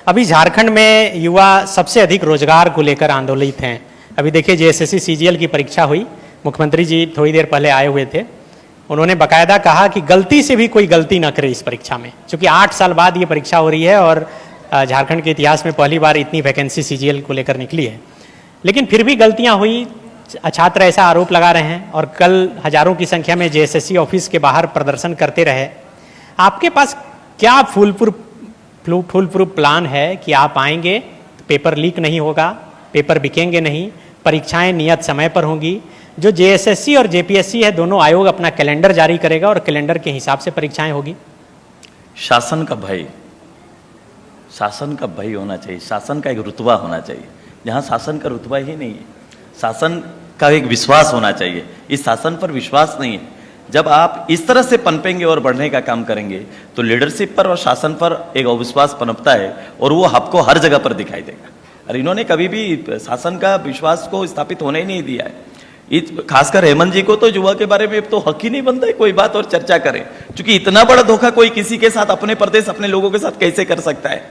अभी झारखंड में युवा सबसे अधिक रोजगार को लेकर आंदोलित हैं। अभी देखिए जेएसएससी सीजीएल की परीक्षा हुई, मुख्यमंत्री जी थोड़ी देर पहले आए हुए थे। उन्होंने बकायदा कहा कि गलती से भी कोई गलती ना करे इस परीक्षा में, क्योंकि 8 साल बाद ये परीक्षा हो रही है और झारखंड के इतिहास में पहली बार इतनी वैकेंसी सीजीएल को लेकर निकली है। लेकिन फिर भी गलतियां हुई, छात्र ऐसा आरोप लगा रहे हैं और कल हजारों की संख्या में जेएसएससी ऑफिस के बाहर प्रदर्शन करते रहे। आपके पास क्या फुल प्रूफ प्लान है कि आप आएंगे, पेपर लीक नहीं होगा, पेपर बिकेंगे नहीं, परीक्षाएं नियत समय पर होंगी? जो जेएसएससी और जेपीएससी है, दोनों आयोग अपना कैलेंडर जारी करेगा और कैलेंडर के हिसाब से परीक्षाएं होगी। शासन का भय होना चाहिए, शासन का एक रुतबा होना चाहिए। जहां शासन का रुतबा ही नहीं है, शासन का एक विश्वास होना चाहिए। इस शासन पर विश्वास नहीं है। जब आप इस तरह से पनपेंगे और बढ़ने का काम करेंगे तो लीडरशिप पर और शासन पर एक अविश्वास पनपता है और वो आपको हर जगह पर दिखाई देगा। और इन्होंने कभी भी शासन का विश्वास को स्थापित होने ही नहीं दिया है। खासकर हेमंत जी को तो युवा के बारे में तो हक ही नहीं बनता है कोई बात और चर्चा करें, क्योंकि इतना बड़ा धोखा कोई किसी के साथ, अपने प्रदेश, अपने लोगों के साथ कैसे कर सकता है?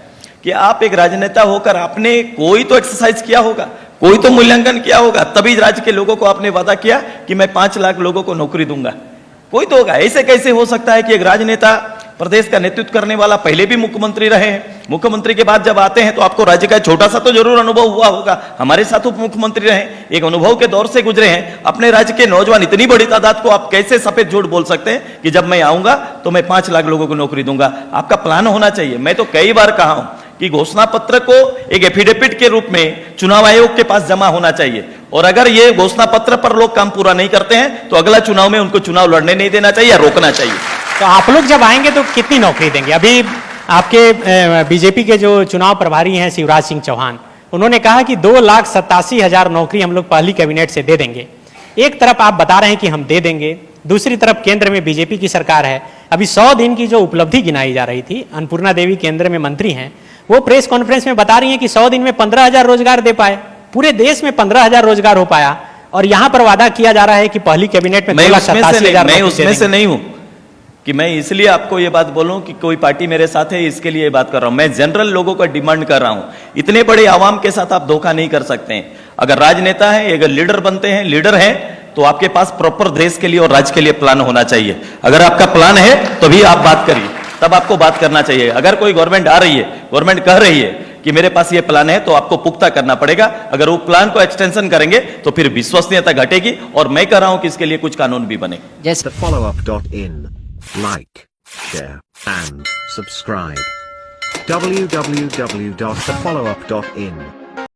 कि आप एक राजनेता होकर आपने कोई तो एक्सरसाइज किया होगा, कोई तो मूल्यांकन किया होगा, तभी राज्य के लोगों को आपने वादा किया कि मैं 5 लाख लोगों को नौकरी दूंगा। कोई तो होगा। ऐसे कैसे हो सकता है कि एक राजनेता, प्रदेश का नेतृत्व करने वाला, पहले भी मुख्यमंत्री रहे हैं, मुख्यमंत्री के बाद जब आते हैं तो आपको राज्य का छोटा सा तो जरूर अनुभव हुआ होगा। हमारे साथ उप मुख्यमंत्री रहे, एक अनुभव के दौर से गुजरे हैं। अपने राज्य के नौजवान इतनी बड़ी तादाद को आप कैसे सफेद झूठ बोल सकते हैं कि जब मैं आऊंगा तो मैं 5 लाख लोगों को नौकरी दूंगा? आपका प्लान होना चाहिए। मैं तो कई बार कहा हूं कि घोषणा पत्र को एक एफिडेविट के रूप में चुनाव आयोग के पास जमा होना चाहिए, और अगर ये घोषणा पत्र पर लोग काम पूरा नहीं करते हैं तो अगला चुनाव में उनको चुनाव लड़ने नहीं देना चाहिए या रोकना चाहिए। तो आप लोग जब आएंगे तो कितनी नौकरी देंगे? अभी आपके बीजेपी के जो चुनाव प्रभारी हैं शिवराज सिंह चौहान, उन्होंने कहा कि 2,87,000 नौकरी हम लोग पहली कैबिनेट से दे देंगे। एक तरफ आप बता रहे हैं कि हम दे देंगे, दूसरी तरफ केंद्र में बीजेपी की सरकार है। अभी 100 दिन की जो उपलब्धि गिनाई जा रही थी, अन्नपूर्णा देवी केंद्र में मंत्री हैं, वो प्रेस कॉन्फ्रेंस में बता रही हैं कि 100 दिन में 15,000 रोजगार दे पाए। पूरे देश में 15,000 रोजगार हो पाया, और यहां पर वादा किया जा रहा है कि पहली कैबिनेट में 2,87,000। मैं उसमें से नहीं हूं कि मैं इसलिए आपको ये बात बोलूं कि कोई पार्टी मेरे साथ है इसके लिए बात कर रहा हूं। मैं जनरल लोगों का डिमांड कर रहा हूं। इतने बड़े आवाम के साथ आप धोखा नहीं कर सकते हैं। अगर राजनेता है, अगर लीडर बनते हैं, लीडर हैं, तो आपके पास प्रॉपर देश के लिए और राज्य के लिए प्लान होना चाहिए। अगर आपका प्लान है तो भी आप बात करिए, तब आपको बात करना चाहिए। अगर कोई गवर्नमेंट आ रही है, गवर्नमेंट कह रही है कि मेरे पास ये प्लान है, तो आपको पुख्ता करना पड़ेगा। अगर वो प्लान को एक्सटेंशन करेंगे तो फिर विश्वसनीयता घटेगी, और मैं कह रहा हूं कि इसके लिए कुछ कानून भी बने। TheFollowUp.in. Like, share, and subscribe. www.thefollowup.in